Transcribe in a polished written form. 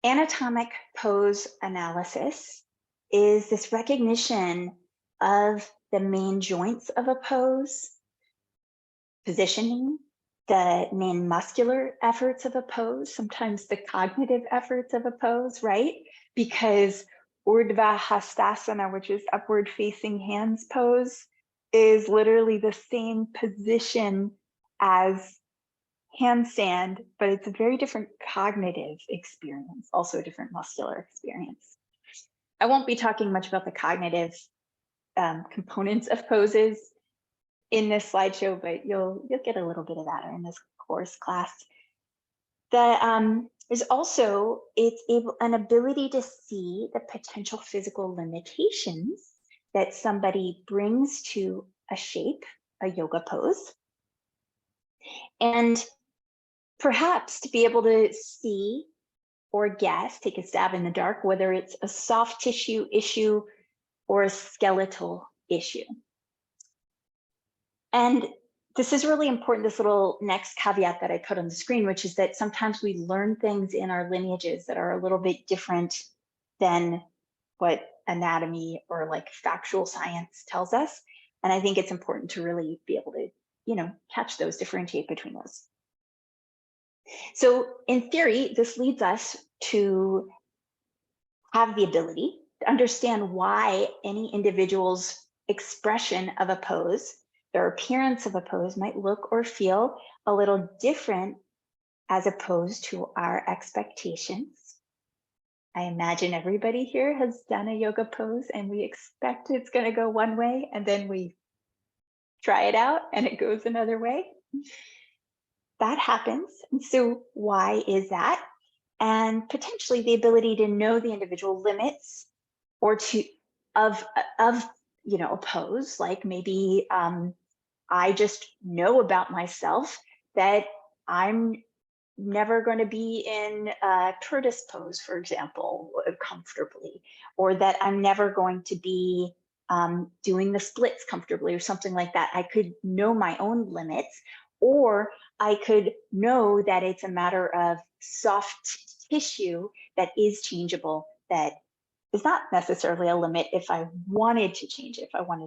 Anatomic pose analysis is this recognition of the main joints of a pose, positioning, the main muscular efforts of a pose, sometimes the cognitive efforts of a pose, right? Because Urdhva Hastasana, which is upward facing hands pose, is literally the same position as handstand, but it's a very different cognitive experience, also a different muscular experience. I won't be talking much about the cognitive components of poses in this slideshow, but you'll get a little bit of that in this course class. There's also an ability to see the potential physical limitations that somebody brings to a shape, a yoga pose, and perhaps to be able to see or guess, take a stab in the dark, whether it's a soft tissue issue or a skeletal issue. And this is really important, this little next caveat that I put on the screen, which is that sometimes we learn things in our lineages that are a little bit different than what anatomy or like factual science tells us. And I think it's important to really be able to, catch those, differentiate between those. So in theory, this leads us to have the ability to understand why any individual's expression of a pose, their appearance of a pose, might look or feel a little different as opposed to our expectations. I imagine everybody here has done a yoga pose and we expect it's going to go one way, and then we try it out and it goes another way. That happens. And so why is that? And potentially the ability to know the individual limits or of a pose, like maybe I just know about myself that I'm never going to be in a tortoise pose, for example, comfortably, or that I'm never going to be doing the splits comfortably or something like that. I could know my own limits, or I could know that it's a matter of soft tissue that is changeable, that is not necessarily a limit if I wanted to change it, if I wanted